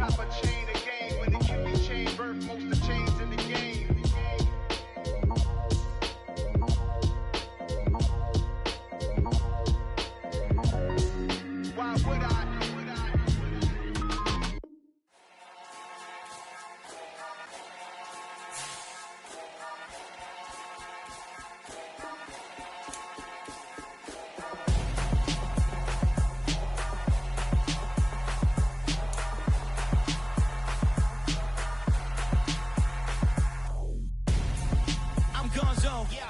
top of chain of game. When the QB chain birth most of the chains in the game. Why would I?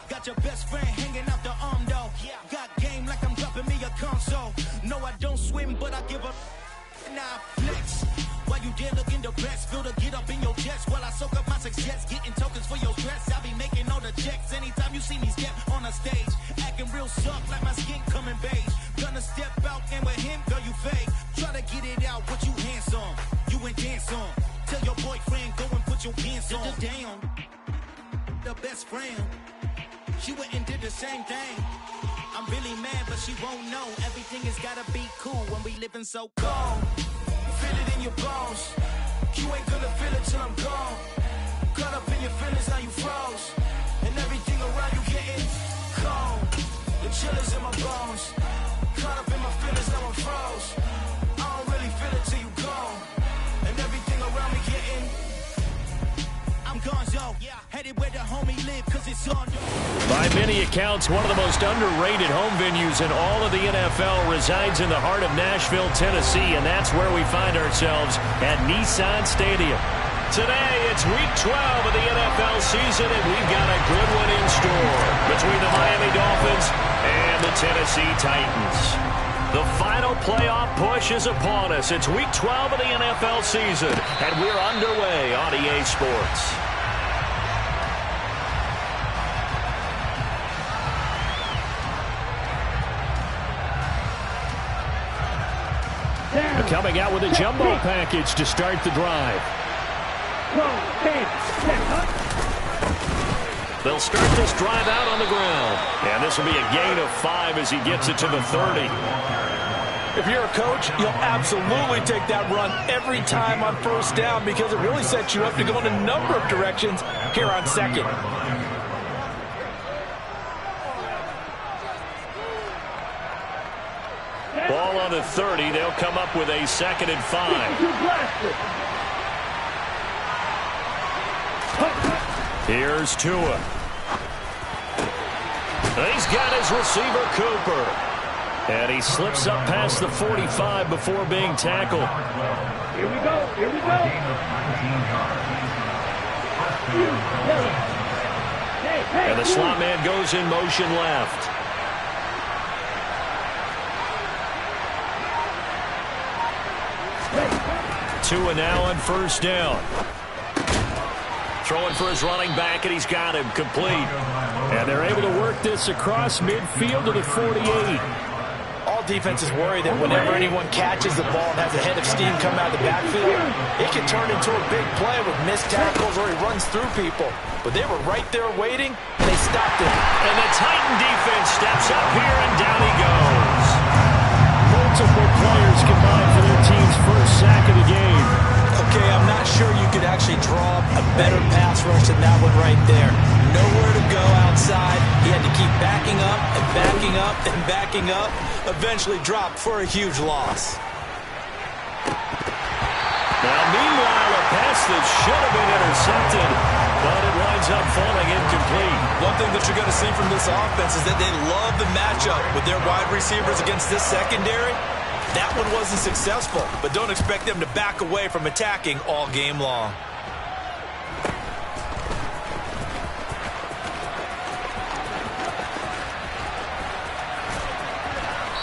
Got your best friend hanging out the arm though. Got game like I'm dropping me a console. No, I don't swim, but I give a nah flex. While you there looking depressed, feel the get up in your chest while I soak up my success, getting tokens for your stress. I be making all the checks anytime you see me step on a stage, acting real soft like my skin coming beige. Gonna step out and with him, girl, you fake. Try to get it out, but you handsome. You ain't dance on. Tell your boyfriend go and put your pants on. Down, the best friend. She went and did the same thing. I'm really mad, but she won't know. Everything has gotta be cool when we living so cold. Feel it in your bones. You ain't gonna feel it till I'm gone. Caught up in your feelings, now you froze. And everything around you getting cold. The chill is in my bones. Caught up in my feelings, now I'm froze. I don't really feel it till you gone. And everything around me getting I'm gonzo, headed where the homie live, cause it's on. By many accounts, one of the most underrated home venues in all of the NFL resides in the heart of Nashville, Tennessee, and that's where we find ourselves at Nissan Stadium. Today, it's Week 12 of the NFL season, and we've got a good one in store between the Miami Dolphins and the Tennessee Titans. The final playoff push is upon us. It's Week 12 of the NFL season, and we're underway on EA Sports. Coming out with a jumbo package to start the drive. They'll start this drive out on the ground. And this will be a gain of 5 as he gets it to the 30. If you're a coach, you'll absolutely take that run every time on first down because it really sets you up to go in a number of directions here on second. Ball on the 30. They'll come up with a 2nd and 5. Here's Tua. He's got his receiver, Cooper. And he slips up past the 45 before being tackled. Here we go. Here we go. And the slot man goes in motion left. Tua now on first down. Throwing for his running back, and he's got him complete. And they're able to work this across midfield to the 48. All defenses worry that whenever anyone catches the ball and has a head of steam come out of the backfield, it can turn into a big play with missed tackles or he runs through people. But they were right there waiting, and they stopped him. And the Titan defense steps up here, and down he goes. Multiple players combined for their team's first sack of the game. Okay, I'm not sure you could actually draw a better pass rush than that one right there. Nowhere to go outside. He had to keep backing up and backing up and backing up. Eventually dropped for a huge loss. Now, meanwhile, a pass that should have been intercepted, but it winds up falling incomplete. One thing that you're going to see from this offense is that they love the matchup with their wide receivers against this secondary. That one wasn't successful, but don't expect them to back away from attacking all game long.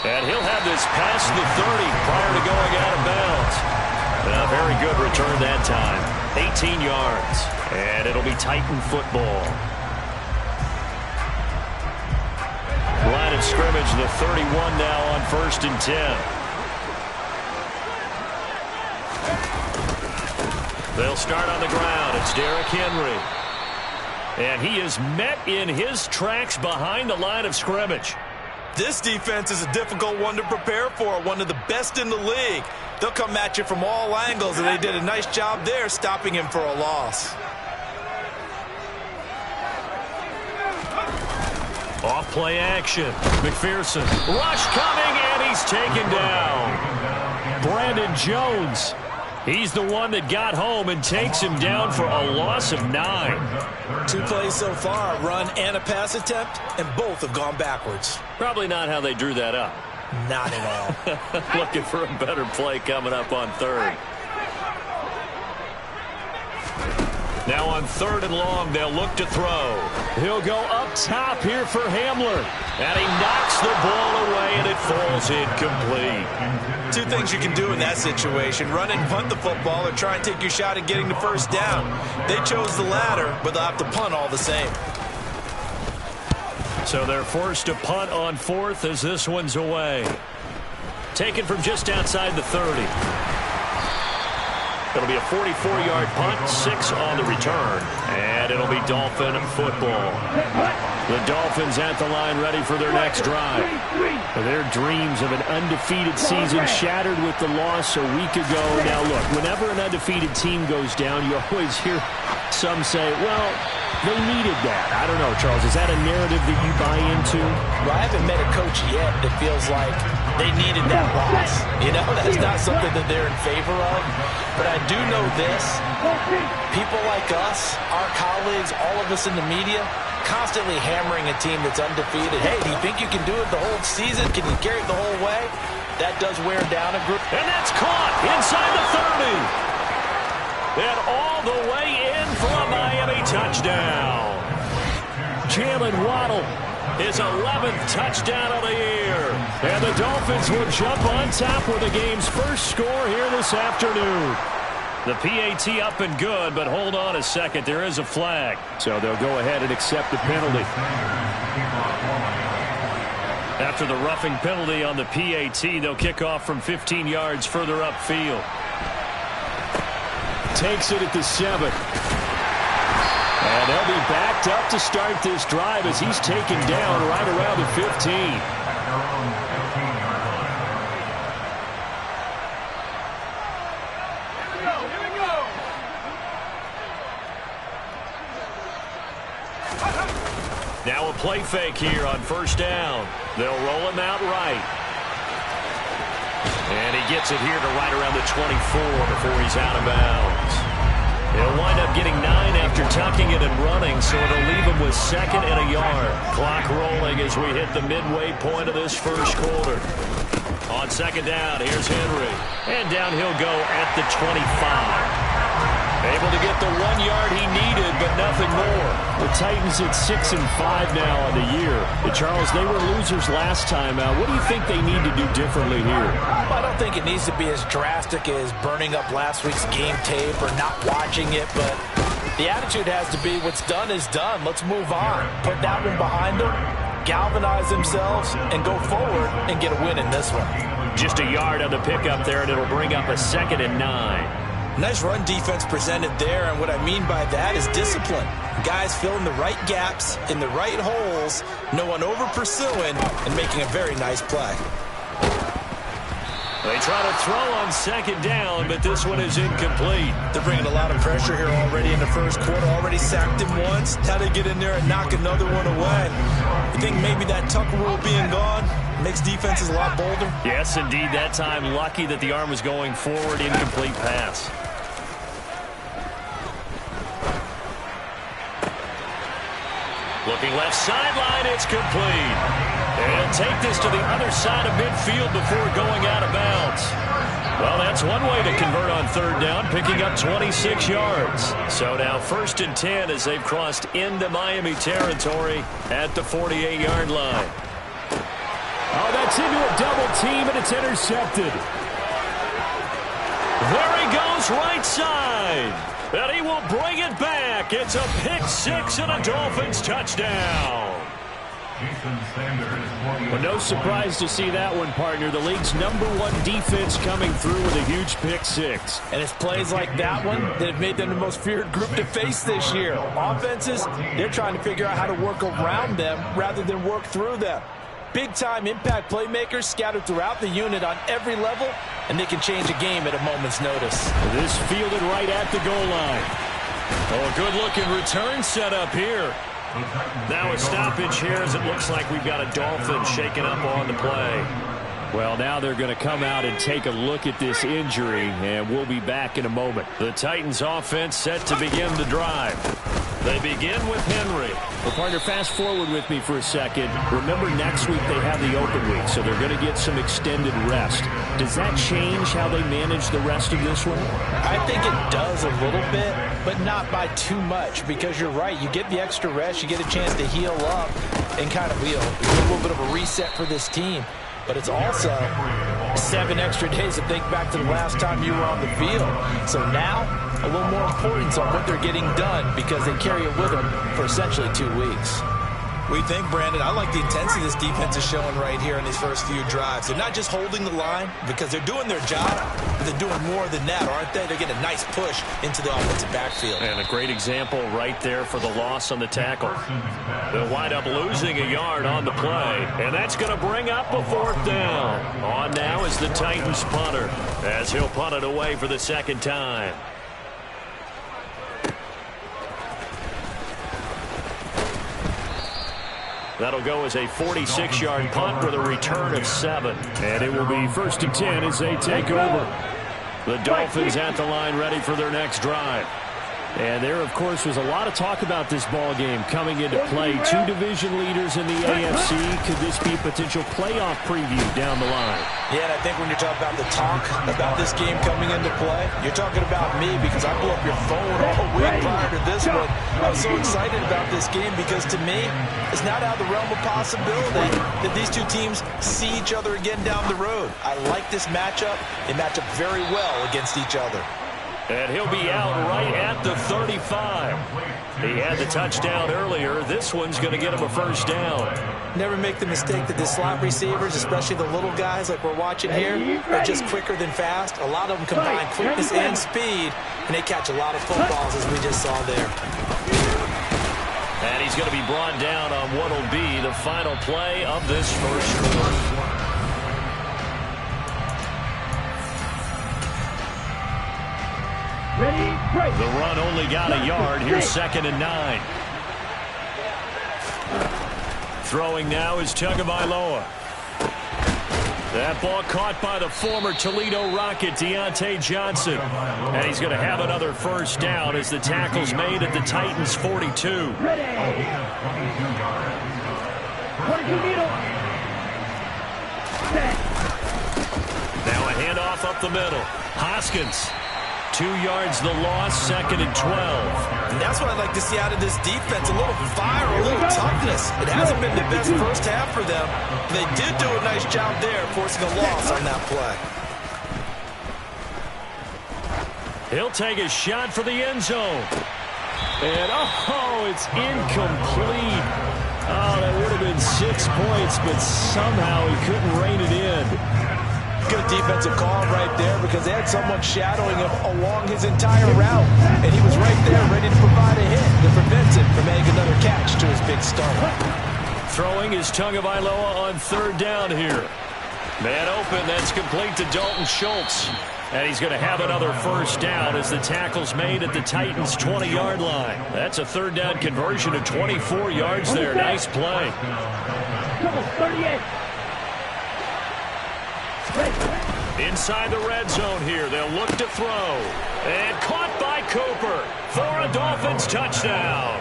And he'll have this past the 30 prior to going out of bounds. A very good return that time. 18 yards. And it'll be Titan football. Line of scrimmage, the 31 now on 1st and 10. They'll start on the ground. It's Derrick Henry. And he is met in his tracks behind the line of scrimmage. This defense is a difficult one to prepare for, one of the best in the league. They'll come at you from all angles, and they did a nice job there stopping him for a loss. Off play action. McPherson. Rush coming, and he's taken down. Brandon Jones. He's the one that got home and takes him down for a loss of 9. 2 plays so far, a run and a pass attempt, and both have gone backwards. Probably not how they drew that up. Not at all. Looking for a better play coming up on 3rd. Now on 3rd and long, they'll look to throw. He'll go up top here for Hamler. And he knocks the ball away, and it falls incomplete. 2 things you can do in that situation. Run and punt the football or try and take your shot at getting the first down. They chose the latter, but they'll have to punt all the same. So they're forced to punt on 4th as this one's away. Taken from just outside the 30. It'll be a 44-yard punt, 6 on the return, and it'll be Dolphin football. The Dolphins at the line ready for their next drive. Their dreams of an undefeated season shattered with the loss a week ago. Now look, whenever an undefeated team goes down, you always hear some say, well, they needed that. I don't know, Charles. Is that a narrative that you buy into? Well, I haven't met a coach yet that feels like they needed that loss. You know, that's not something that they're in favor of. But I do know this. People like us, our colleagues, all of us in the media, constantly hammering a team that's undefeated. Hey, do you think you can do it the whole season? Can you carry it the whole way? That does wear down a group. And that's caught inside the 30. And all the way in for a Miami touchdown. Jalen Waddle, his 11th touchdown of the year. And the Dolphins will jump on top with the game's first score here this afternoon. The PAT up and good, but hold on a second. There is a flag. So they'll go ahead and accept the penalty. After the roughing penalty on the PAT, they'll kick off from 15 yards further upfield. Takes it at the 7. And they'll be backed up to start this drive as he's taken down right around the 15. Now a play fake here on 1st down. They'll roll him out right. And he gets it here to right around the 24 before he's out of bounds. He'll wind up getting 9 after tucking it and running, so it'll leave him with 2nd and a yard. Clock rolling as we hit the midway point of this first quarter. On 2nd down, here's Henry. And down he'll go at the 25. Able to get the 1 yard he needed, but nothing more. The Titans at 6-5 now on the year. Charles, they were losers last time out. What do you think they need to do differently here? I don't think it needs to be as drastic as burning up last week's game tape or not watching it, but the attitude has to be what's done is done. Let's move on. Put that one behind them, galvanize themselves, and go forward and get a win in this one. Just a yard on the pickup there, and it'll bring up a 2nd and 9. Nice run defense presented there, and what I mean by that is discipline. Guys filling the right gaps in the right holes, no one over-pursuing, and making a very nice play. They try to throw on 2nd down, but this one is incomplete. They're bringing a lot of pressure here already in the first quarter. Already sacked him once. How to get in there and knock another one away. You think maybe that Tucker rule being gone makes defenses a lot bolder? Yes, indeed. That time, lucky that the arm was going forward. Incomplete pass. Looking left sideline, it's complete. And take this to the other side of midfield before going out of bounds. Well, that's one way to convert on 3rd down, picking up 26 yards. So now 1st and 10 as they've crossed into Miami territory at the 48-yard line. Oh, that's into a double team, and it's intercepted. There he goes, right side. And he will bring it back. It's a pick-6 and a Dolphins touchdown. Well, no surprise to see that one, partner. The league's #1 defense coming through with a huge pick-6. And it's plays like that one that have made them the most feared group to face this year. Offenses, they're trying to figure out how to work around them rather than work through them. big-time impact playmakers scattered throughout the unit on every level, and they can change a game at a moment's notice. This fielded right at the goal line. Oh, a good-looking return set up here. Now a stoppage here as it looks like we've got a Dolphin shaking up on the play. Well, now they're going to come out and take a look at this injury, and we'll be back in a moment. The Titans offense set to begin the drive. They begin with Henry. Well, partner, fast forward with me for a second. Remember, next week they have the open week, so they're going to get some extended rest. Does that change how they manage the rest of this one? I think it does a little bit, but not by too much, because you're right. You get the extra rest, you get a chance to heal up and kind of get a little bit of a reset for this team. But it's also 7 extra days to think back to the last time you were on the field. So now, a little more importance on what they're getting done because they carry it with them for essentially 2 weeks. We think, Brandon, I like the intensity this defense is showing right here in these first few drives. They're not just holding the line because they're doing their job, but they're doing more than that, aren't they? They're getting a nice push into the offensive backfield. And a great example right there for the loss on the tackle. They'll wind up losing a yard on the play, and that's going to bring up a 4th down. On now is the Titans punter as he'll punt it away for the 2nd time. That'll go as a 46-yard punt with a return of 7. And it will be 1st and 10 as they take over. The Dolphins at the line ready for their next drive. And there, of course, was a lot of talk about this ball game coming into play. 2 division leaders in the AFC. Could this be a potential playoff preview down the line? Yeah, and I think when you're talking about the talk about this game coming into play, you're talking about me because I blew up your phone all week prior to this one. I was so excited about this game because, to me, it's not out of the realm of possibility that these 2 teams see each other again down the road. I like this matchup. They match up very well against each other. And he'll be out right at the 35. He had the touchdown earlier. This one's going to get him a 1st down. Never make the mistake that the slot receivers, especially the little guys like we're watching here, are just quicker than fast. A lot of them combine quickness and speed, and they catch a lot of footballs, as we just saw there. And he's going to be brought down on what will be the final play of this first quarter. Ready, break. The run only got a yard. Here's 2nd and 9. Throwing now is Tagovailoa. That ball caught by the former Toledo Rocket, Deontay Johnson. And he's going to have another 1st down as the tackle's made at the Titans' 42. Ready. 42 middle. Set. Now a handoff up the middle. Hoskins. 2 yards the loss, 2nd and 12. And that's what I'd like to see out of this defense. A little fire, a little toughness. It hasn't been the best first half for them. They did do a nice job there, forcing a loss on that play. He'll take a shot for the end zone. And, oh, it's incomplete. Oh, that would have been 6 points, but somehow he couldn't rein it in. Good defensive call right there because they had someone shadowing him along his entire route. And he was right there ready to provide a hit to prevent him from adding another catch to his big start. Throwing is Tagovailoa on 3rd down here. Man open, that's complete to Dalton Schultz. And he's going to have another 1st down as the tackle's made at the Titans' 20-yard line. That's a 3rd down conversion of 24 yards there. Nice play. 38. Inside the red zone here. They'll look to throw. And caught by Cooper for a Dolphins touchdown.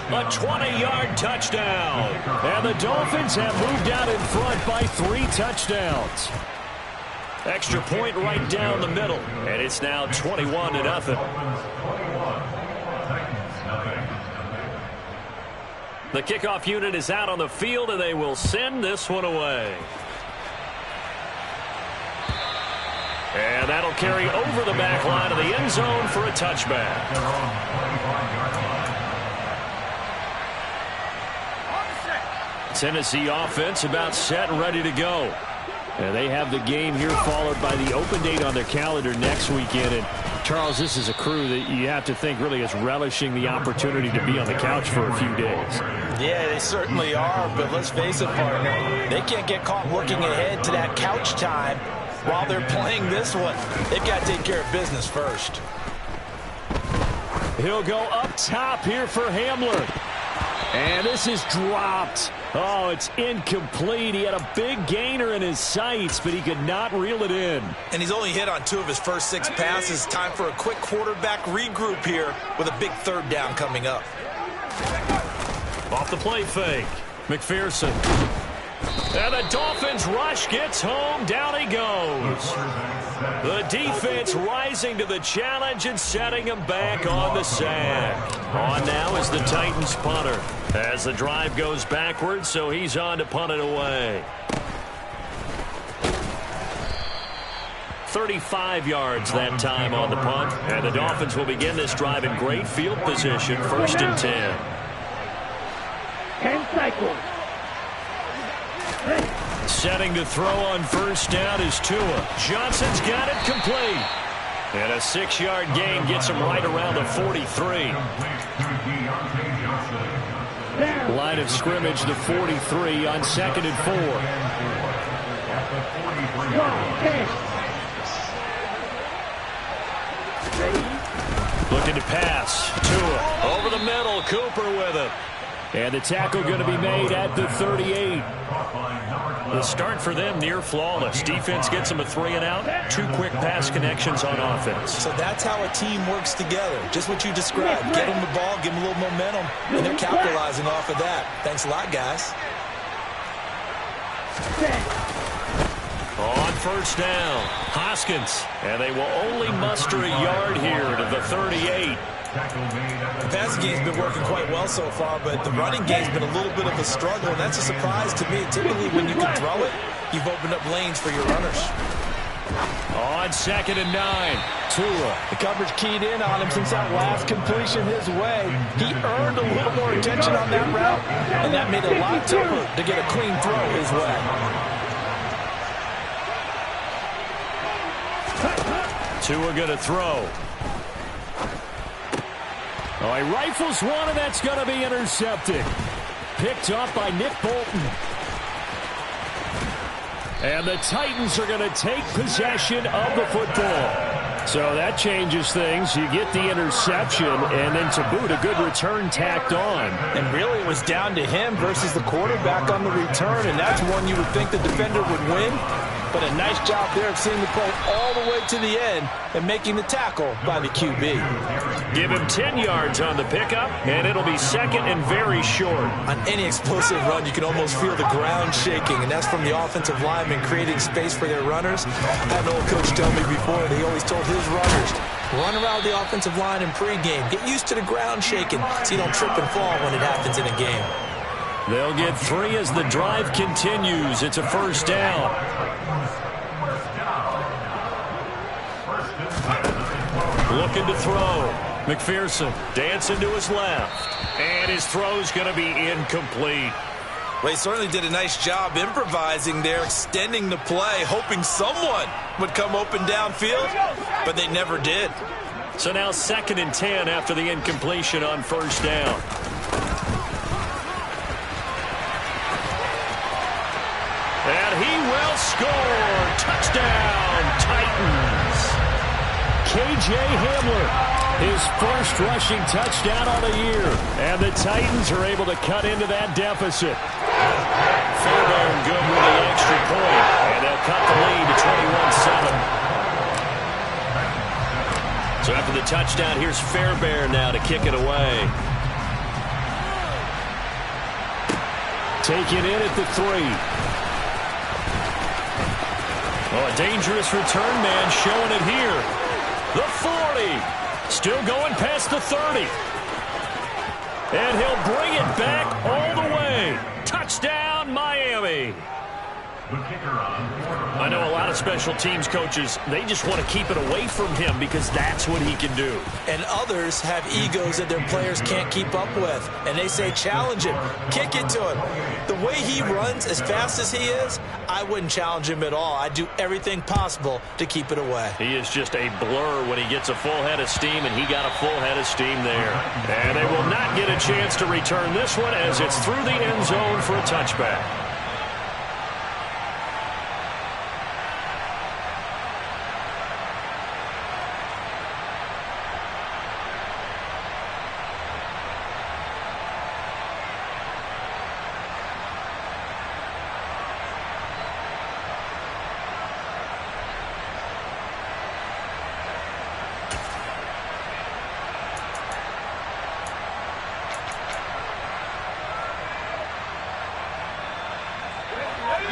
A 20-yard touchdown. And the Dolphins have moved out in front by 3 touchdowns. Extra point right down the middle. And it's now 21-0. The kickoff unit is out on the field, and they will send this one away. And that'll carry over the back line of the end zone for a touchback. Tennessee offense about set and ready to go. And they have the game here followed by the open date on their calendar next weekend. And Charles, this is a crew that you have to think really is relishing the opportunity to be on the couch for a few days. Yeah, they certainly are, but let's face it, partner, they can't get caught looking ahead to that couch time while they're playing this one. They've got to take care of business first. He'll go up top here for Hamler. And this is dropped. Oh, it's incomplete. He had a big gainer in his sights, but he could not reel it in. And he's only hit on 2 of his first 6 passes. Time for a quick quarterback regroup here with a big 3rd down coming up. Off the play fake. McPherson. And the Dolphins rush gets home. Down he goes. The defense rising to the challenge and setting him back on the sack. On now is the Titans punter. As the drive goes backwards, so he's on to punt it away. 35 yards that time on the punt. And the Dolphins will begin this drive in great field position. 1st and 10. 10 cycles. Setting to throw on 1st down is Tua. Johnson's got it complete. And a 6-yard gain gets him right around the 43. Line of scrimmage, the 43 on 2nd and 4. Looking to pass. Tua over the middle. Cooper with it. And the tackle going to be made at the 38. The start for them near flawless. Defense gets them a 3 and out. 2 quick pass connections on offense. So that's how a team works together. Just what you described. Get them the ball, give them a little momentum, and they're capitalizing off of that. Thanks a lot, guys. On 1st down, Hoskins. And they will only muster a yard here to the 38. The passing game's been working quite well so far, but the running game's been a little bit of a struggle, and that's a surprise to me. Typically, when you can throw it, you've opened up lanes for your runners. On 2nd and 9, Tua. The coverage keyed in on him since that last completion his way. He earned a little more attention on that route, and that made it a lot tougher to get a clean throw his way. Tua going to throw. Oh, he rifles one, and that's going to be intercepted. Picked up by Nick Bolton. And the Titans are going to take possession of the football. So that changes things. You get the interception, and then to boot, a good return tacked on. And really, it was down to him versus the quarterback on the return, and that's one you would think the defender would win. But a nice job there of seeing the play all the way to the end and making the tackle by the QB. Give him 10 yards on the pickup, and it'll be 2nd and very short. On any explosive run, you can almost feel the ground shaking, and that's from the offensive linemen creating space for their runners. I had an old coach tell me before, he always told his runners, run around the offensive line in pregame. Get used to the ground shaking so you don't trip and fall when it happens in a game. They'll get 3 as the drive continues. It's a 1st down. Looking to throw. McPherson dancing to his left. And his throw's going to be incomplete. Well, he certainly did a nice job improvising there, extending the play, hoping someone would come open downfield, but they never did. So now 2nd and 10 after the incompletion on 1st down. And he will score. Touchdown, Titans. KJ Hamler, his first rushing touchdown of the year. And the Titans are able to cut into that deficit. Fairbairn good with the extra point. And they'll cut the lead to 21-7. So after the touchdown, here's Fairbairn now to kick it away. Taken in at the 3. Oh, a dangerous return man showing it here. The 40. Still going past the 30. And he'll bring it back all the way. Touchdown, Miami. I know a lot of special teams coaches, they just want to keep it away from him because that's what he can do. And others have egos that their players can't keep up with. And they say, challenge him, kick it to him. The way he runs as fast as he is, I wouldn't challenge him at all. I'd do everything possible to keep it away. He is just a blur when he gets a full head of steam, and he got a full head of steam there. And they will not get a chance to return this one as it's through the end zone for a touchback.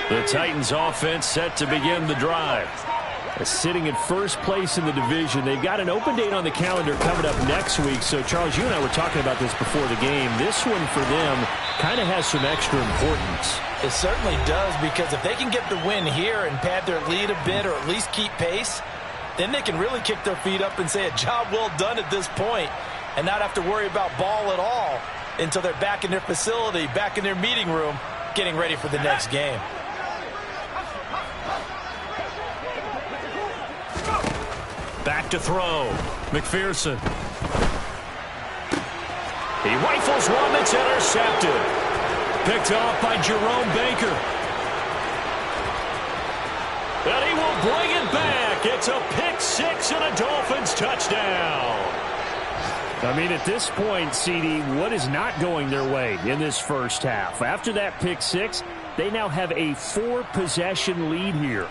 The Titans offense set to begin the drive. Sitting at first place in the division. They've got an open date on the calendar coming up next week. So, Charles, you and I were talking about this before the game. This one for them kind of has some extra importance. It certainly does, because if they can get the win here and pad their lead a bit or at least keep pace, then they can really kick their feet up and say a job well done at this point and not have to worry about ball at all until they're back in their facility, back in their meeting room, getting ready for the next game. Back to throw. McPherson. He rifles one that's intercepted. Picked off by Jerome Baker. And he will bring it back. It's a pick six and a Dolphins touchdown. I mean, at this point, CD, what is not going their way in this first half? After that pick six, they now have a 4-possession lead here.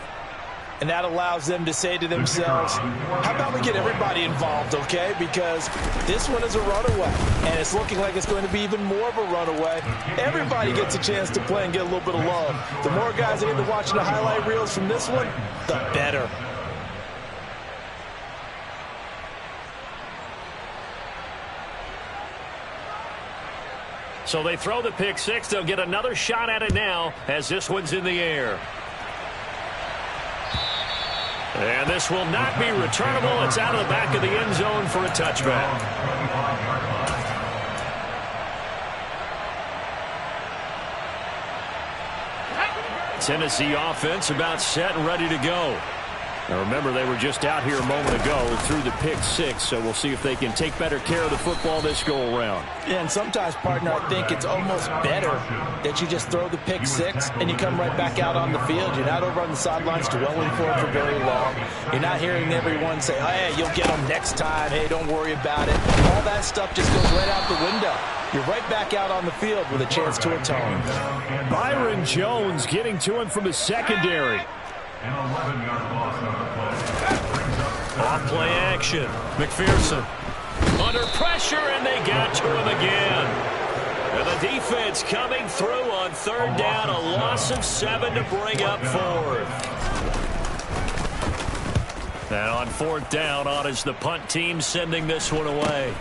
And that allows them to say to themselves, how about we get everybody involved, okay? Because this one is a runaway, and it's looking like it's going to be even more of a runaway. Everybody gets a chance to play and get a little bit of love. The more guys that end up watching the highlight reels from this one, the better. So they throw the pick six. They'll get another shot at it now as this one's in the air. And this will not be returnable. It's out of the back of the end zone for a touchback. Tennessee offense about set and ready to go. Now remember, they were just out here a moment ago through the pick six, so we'll see if they can take better care of the football this go-around. Yeah, and sometimes, partner, I think it's almost better that you just throw the pick six and you come right back out on the field. You're not over on the sidelines dwelling for it for very long. You're not hearing everyone say, oh, hey, you'll get them next time. Hey, don't worry about it. All that stuff just goes right out the window. You're right back out on the field with a chance to atone. Byron Jones getting to him from the secondary. Off play action. McPherson under pressure, and they got to him again. And the defense coming through on third down. A loss of 7 to bring up fourth. And on fourth down, on is the punt team sending this one away.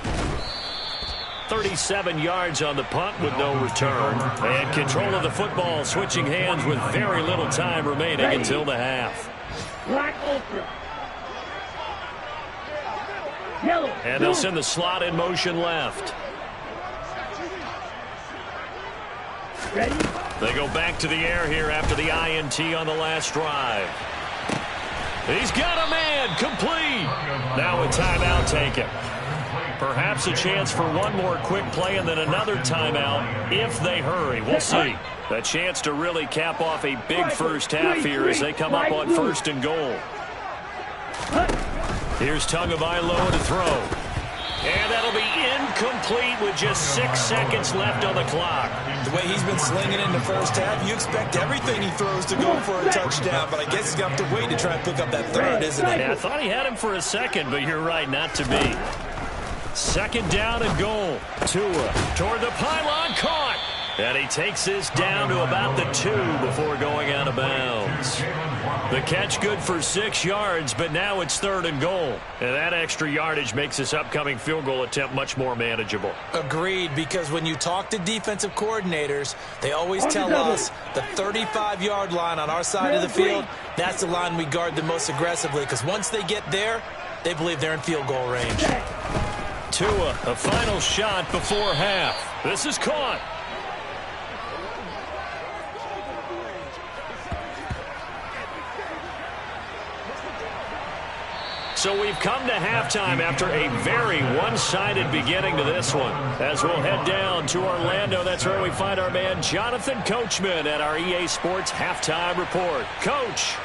37 yards on the punt with no return. And control of the football switching hands with very little time remaining until the half. And they'll send the slot in motion left. They go back to the air here after the INT on the last drive. He's got a man complete. Now a timeout taken. Perhaps a chance for one more quick play and then another timeout if they hurry. We'll see. A chance to really cap off a big first half here as they come up on first and goal. Here's Tagovailoa to throw. And that'll be incomplete with just 6 seconds left on the clock. The way he's been slinging in the first half, you expect everything he throws to go for a touchdown, but I guess he's going to have to wait to try and pick up that third, isn't he? Yeah, I thought he had him for a second, but you're right, not to be. Second down and goal. Tua toward the pylon, caught. And he takes this down to about the 2 before going out of bounds. The catch good for 6 yards, but now it's 3rd and goal. And that extra yardage makes this upcoming field goal attempt much more manageable. Agreed, because when you talk to defensive coordinators, they always tell us the 35-yard line on our side of the field, that's the line we guard the most aggressively, because once they get there, they believe they're in field goal range. Tua, a final shot before half. This is caught. So we've come to halftime after a very one-sided beginning to this one. As we'll head down to Orlando, that's where we find our man Jonathan Coachman at our EA Sports Halftime Report. Coach.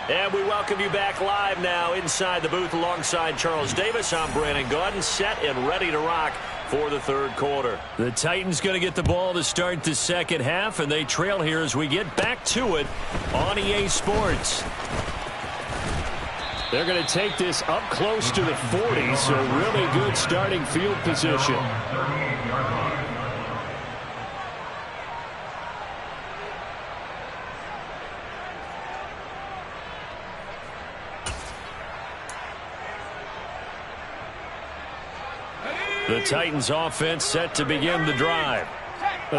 And we welcome you back live now inside the booth alongside Charles Davis. I'm Brandon Gaudin, set and ready to rock for the 3rd quarter. The Titans going to get the ball to start the 2nd half, and they trail here as we get back to it on EA Sports. They're going to take this up close to the 40, so really good starting field position. The Titans offense set to begin the drive.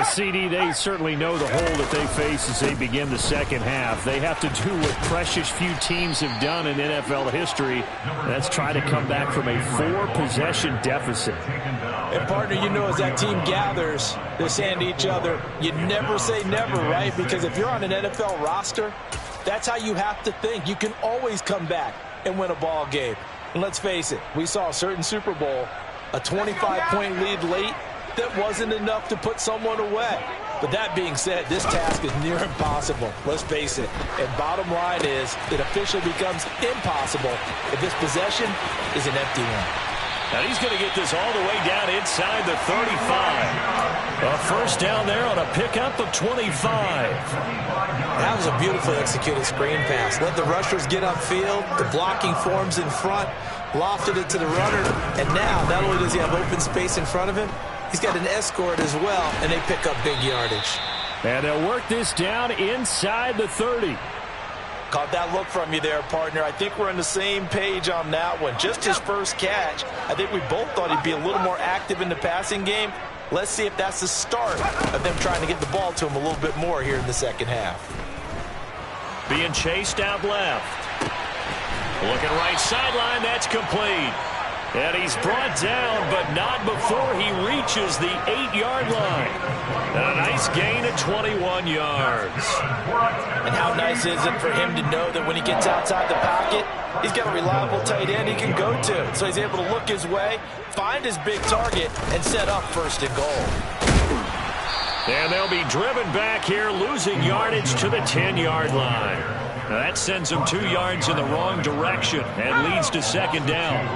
CD, they certainly know the hole that they face as they begin the 2nd half. They have to do what precious few teams have done in NFL history. That's try to come back from a 4-possession deficit. And, partner, you know, as that team gathers, they're saying to each other, you never say never, right? Because if you're on an NFL roster, that's how you have to think. You can always come back and win a ball game. And let's face it, we saw a certain Super Bowl, a 25-point lead late, that wasn't enough to put someone away. But that being said, this task is near impossible. Let's face it. And bottom line is, it officially becomes impossible if this possession is an empty one. And he's going to get this all the way down inside the 35. A first down there on a pickup of 25. That was a beautifully executed screen pass. Let the rushers get upfield. The blocking forms in front. Lofted it to the runner. And now, not only does he have open space in front of him, he's got an escort as well, and they pick up big yardage. And they'll work this down inside the 30. Caught that look from you there, partner. I think we're on the same page on that one. Just his first catch. I think we both thought he'd be a little more active in the passing game. Let's see if that's the start of them trying to get the ball to him a little bit more here in the 2nd half. Being chased out left. Looking right sideline, that's complete. And he's brought down, but not before he reaches the 8-yard line. And a nice gain of 21 yards. And how nice is it for him to know that when he gets outside the pocket, he's got a reliable tight end he can go to. So he's able to look his way, find his big target, and set up 1st and goal. And they'll be driven back here, losing yardage to the 10-yard line. Now that sends them 2 yards in the wrong direction and leads to 2nd down.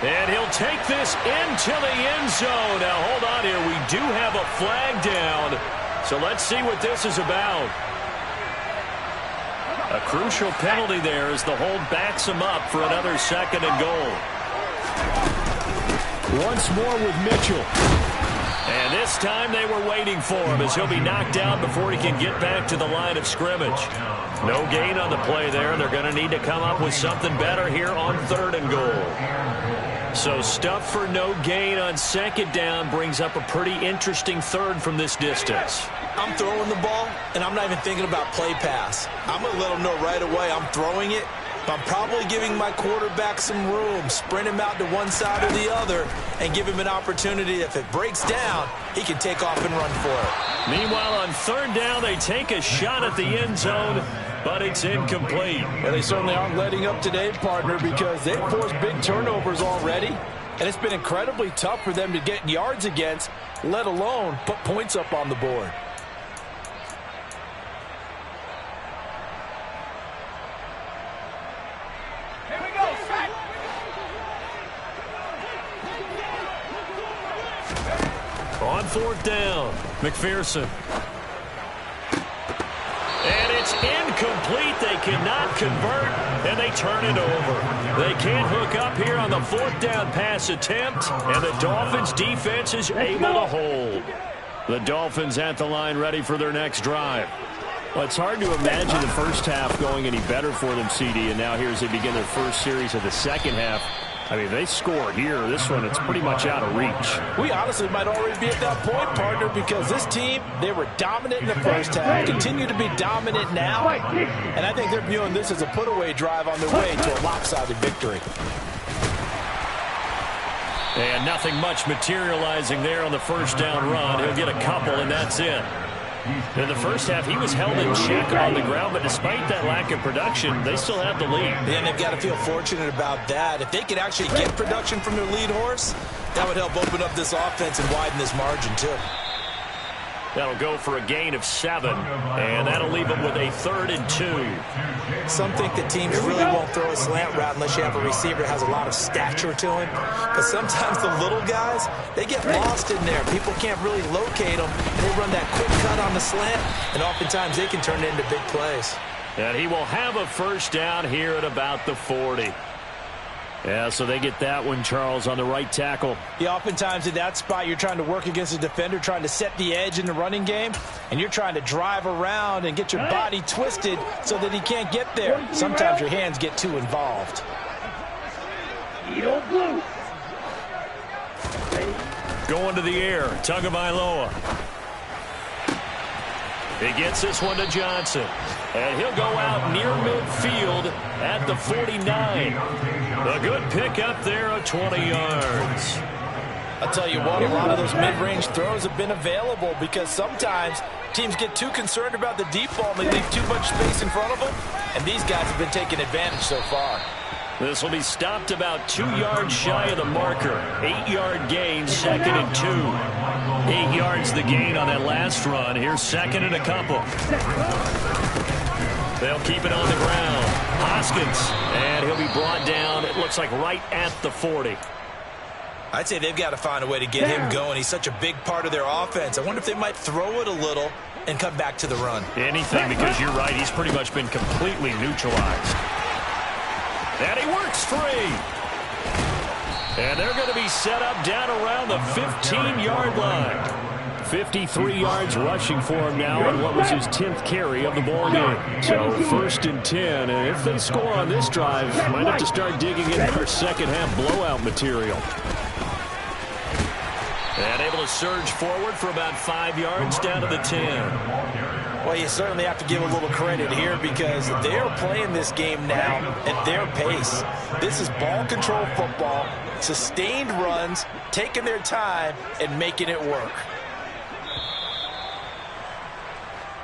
And he'll take this into the end zone. Now, hold on here. We do have a flag down. So let's see what this is about. A crucial penalty there as the hold backs him up for another 2nd and goal. Once more with Mitchell. And this time they were waiting for him as he'll be knocked down before he can get back to the line of scrimmage. No gain on the play there. They're going to need to come up with something better here on 3rd and goal. So stuff for no gain on 2nd down brings up a pretty interesting 3rd from this distance. I'm throwing the ball, and I'm not even thinking about play pass. I'm going to let him know right away I'm throwing it. I'm probably giving my quarterback some room, sprint him out to one side or the other, and give him an opportunity. If it breaks down, he can take off and run for it. Meanwhile, on 3rd down, they take a shot at the end zone, but it's incomplete. And they certainly aren't letting up today, partner, because they've forced big turnovers already. And it's been incredibly tough for them to get yards against, let alone put points up on the board. Here we go, set. On fourth down, McPherson. And it's incomplete. They cannot convert, and they turn it over. They can't hook up here on the fourth down pass attempt, and the Dolphins' defense is able to hold. The Dolphins at the line ready for their next drive. Well, it's hard to imagine the first half going any better for them, CD, and now here as they begin their first series of the second half. I mean, they score here. This one, it's pretty much out of reach. We honestly might already be at that point, partner, because this team, they were dominant in the first half, continue to be dominant now, and I think they're viewing this as a put-away drive on their way to a lopsided victory. And nothing much materializing there on the first down run. He'll get a couple, and that's it. In the first half, he was held in check on the ground, but despite that lack of production, they still have the lead. And they've got to feel fortunate about that. If they could actually get production from their lead horse, that would help open up this offense and widen this margin, too. That'll go for a gain of 7, and that'll leave them with a 3rd and 2. Some think that teams really won't throw a slant route unless you have a receiver that has a lot of stature to him. Because sometimes the little guys, they get lost in there. People can't really locate them, and they run that quick cut on the slant, and oftentimes they can turn it into big plays. And he will have a first down here at about the 40. Yeah, so they get that one, Charles, on the right tackle. Yeah, oftentimes in that spot, you're trying to work against a defender, trying to set the edge in the running game, and you're trying to drive around and get your body twisted so that he can't get there. Sometimes your hands get too involved. Going to the air, Tagovailoa. He gets this one to Johnson. And he'll go out near midfield at the 49. A good pickup there of 20 yards. I'll tell you what, a lot of those mid-range throws have been available because sometimes teams get too concerned about the deep ball and they leave too much space in front of them, and these guys have been taking advantage so far. This will be stopped about 2 yards shy of the marker. 8-yard gain, 2nd and 2. 8 yards the gain on that last run. Here's 2nd and a couple. They'll keep it on the ground. Hoskins, and he'll be brought down, it looks like right at the 40. I'd say they've got to find a way to get him going. He's such a big part of their offense. I wonder if they might throw it a little and come back to the run. Anything, because you're right, he's pretty much been completely neutralized. And he works free. And they're going to be set up down around the 15-yard line. 53 yards rushing for him now on what was his 10th carry of the ball game. So 1st and 10, and if they score on this drive, might have to start digging in for second half blowout material. And able to surge forward for about 5 yards down to the 10. Well, you certainly have to give a little credit here because they're playing this game now at their pace. This is ball control football, sustained runs, taking their time, and making it work.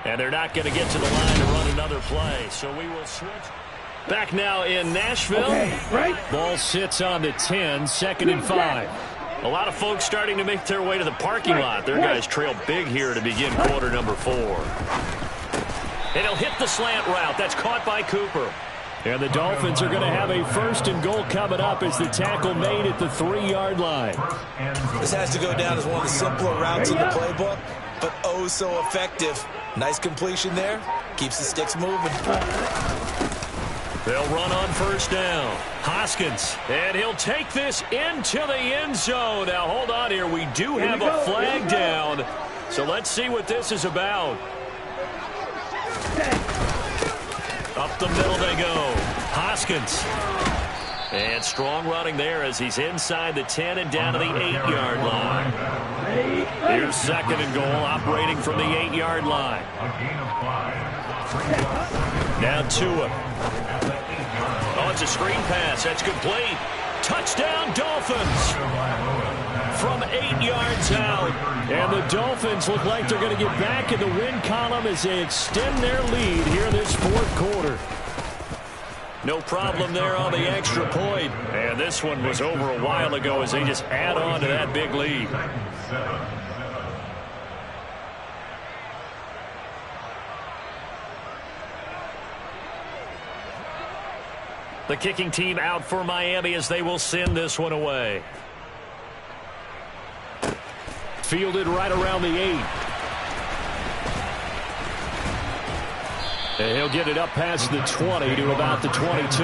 And they're not going to get to the line to run another play, so we will switch. Back now in Nashville. Ball sits on the 10, 2nd and 5. A lot of folks starting to make their way to the parking lot. Their guys trail big here to begin quarter number 4. And he'll hit the slant route. That's caught by Cooper. And the Dolphins are going to have a 1st and goal coming up as the tackle made at the 3-yard line. This has to go down as one of the simpler routes in the playbook, but oh so effective. Nice completion there. Keeps the sticks moving. They'll run on 1st down. Hoskins, and he'll take this into the end zone. Now, hold on here. We do have a flag down, so let's see what this is about. Up the middle they go. Hoskins. And strong running there as he's inside the 10 and down to the 8-yard line. Here's 2nd and goal, operating from the 8-yard line. Now Tua. Oh, it's a screen pass. That's complete. Touchdown, Dolphins. From 8 yards out. And the Dolphins look like they're going to get back in the win column as they extend their lead here in this 4th quarter. No problem there on the extra point. And this one was over a while ago as they just add on to that big lead. The kicking team out for Miami as they will send this one away. Fielded right around the 8. And he'll get it up past the 20 to about the 22.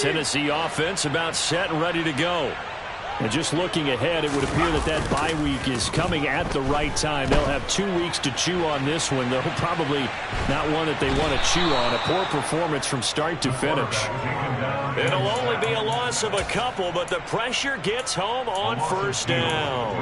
Tennessee offense about set and ready to go. And just looking ahead, it would appear that that bye week is coming at the right time. They'll have 2 weeks to chew on this one, though probably not one that they want to chew on. A poor performance from start to finish. It'll only be a loss of a couple, but the pressure gets home on first down.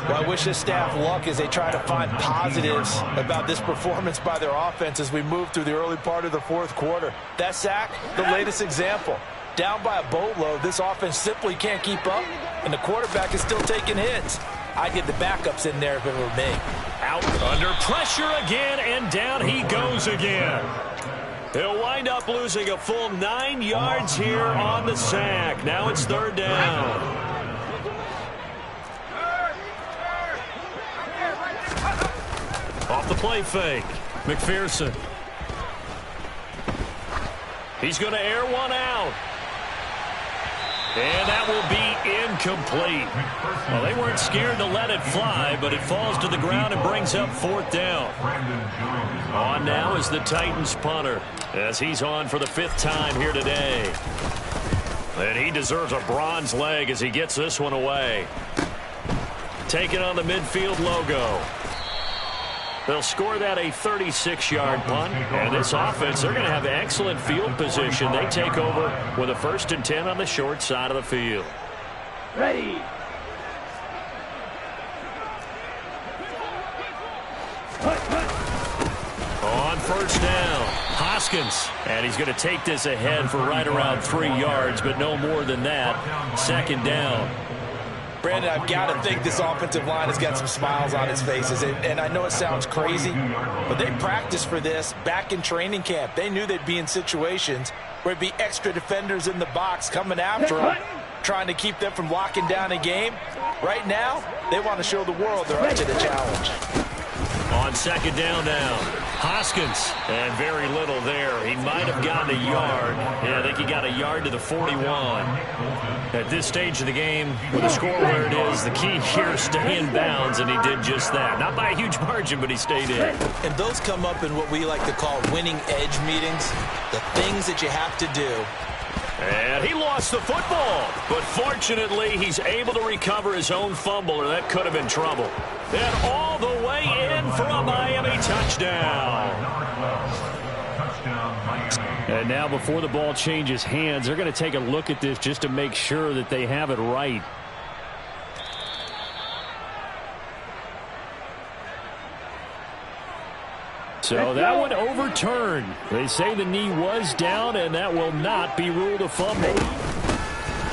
Well, I wish this staff luck as they try to find positives about this performance by their offense as we move through the early part of the fourth quarter. That sack, the latest example. Down by a boatload, this offense simply can't keep up, and the quarterback is still taking hits. I'd get the backups in there if it were me. Out under pressure again, and down he goes again. He'll wind up losing a full 9 yards here on the sack. Now it's third down. Off the play fake, McPherson. He's going to air one out. And that will be incomplete. Well, they weren't scared to let it fly, but it falls to the ground and brings up fourth down. On now is the Titans punter, as he's on for the 5th time here today. And he deserves a bronze leg as he gets this one away. Taking on the midfield logo. They'll score that a 36-yard punt. And this offense, they're going to have excellent field position. They take over with a 1st and 10 on the short side of the field. Ready. On first down, Hoskins. And he's going to take this ahead for right around 3 yards, but no more than that. 2nd down. Brandon, I've got to think this offensive line has got some smiles on its faces. And I know it sounds crazy, but they practiced for this back in training camp. They knew they'd be in situations where it'd be extra defenders in the box coming after them, trying to keep them from locking down a game. Right now, they want to show the world they're up to the challenge. On 2nd down now, Hoskins, and very little there. He might have gotten a yard. Yeah, I think he got a yard to the 41. At this stage of the game, with the score where it is, the key here is stay in bounds, and he did just that. Not by a huge margin, but he stayed in. And those come up in what we like to call winning edge meetings, the things that you have to do. And he lost the football, but fortunately, he's able to recover his own fumble, or that could have been trouble. And all the way in for a Miami touchdown. And now before the ball changes hands, they're going to take a look at this just to make sure that they have it right. So that one overturned. They say the knee was down, and that will not be ruled a fumble.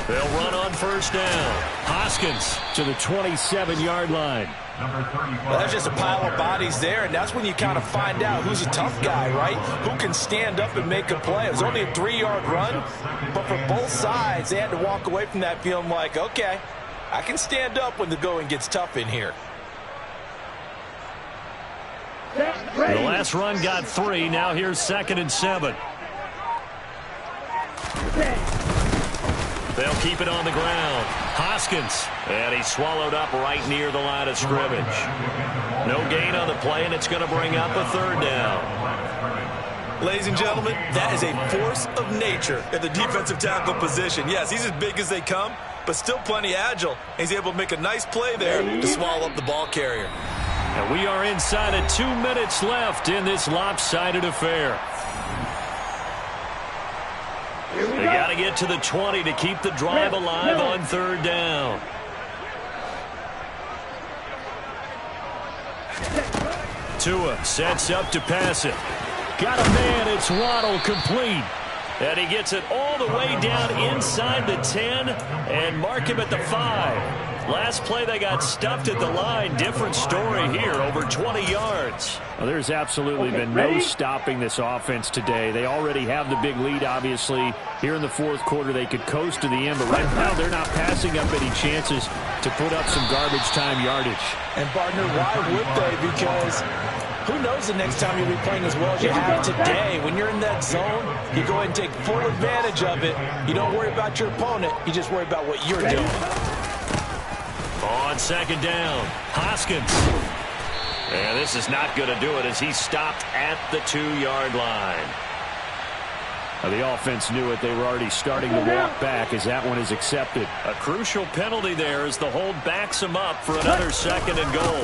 They'll run on first down. Hoskins to the 27-yard line. Well, there's just a pile of bodies there, and that's when you kind of find out who's a tough guy, right? Who can stand up and make a play. It was only a 3-yard run, but for both sides, they had to walk away from that feeling like, okay, I can stand up when the going gets tough in here. The last run got 3. Now here's 2nd and 7. They'll keep it on the ground. Hoskins. And he's swallowed up right near the line of scrimmage. No gain on the play, and it's going to bring up a 3rd down. Ladies and gentlemen, that is a force of nature at the defensive tackle position. Yes, he's as big as they come, but still plenty agile. He's able to make a nice play there to swallow up the ball carrier. And we are inside of 2 minutes left in this lopsided affair. They got to get to the 20 to keep the drive alive on 3rd down. Tua sets up to pass it. Got a man, it's Waddle, complete. And he gets it all the way down inside the 10 and mark him at the 5. Last play, they got stuffed at the line. Different story here, over 20 yards. Well, there's absolutely been no stopping this offense today. They already have the big lead, obviously. Here in the fourth quarter, they could coast to the end, but right now they're not passing up any chances to put up some garbage time yardage. And, partner, why would they? Because who knows the next time you'll be playing as well as you have today. When you're in that zone, you go ahead and take full advantage of it. You don't worry about your opponent. You just worry about what you're doing. On second down, Hoskins. And this is not going to do it as he stopped at the 2-yard line. Now, the offense knew it. They were already starting to walk back as that one is accepted. A crucial penalty there as the hold backs him up for another second and goal.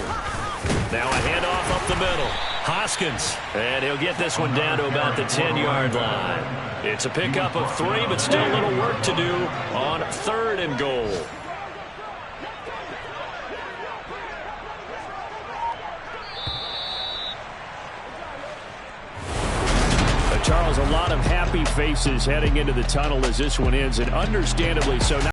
Now a handoff up the middle. Hoskins. And he'll get this one down to about the 10-yard line. It's a pickup of 3, but still a little work to do on third and goal. Charles, a lot of happy faces heading into the tunnel as this one ends, and understandably so.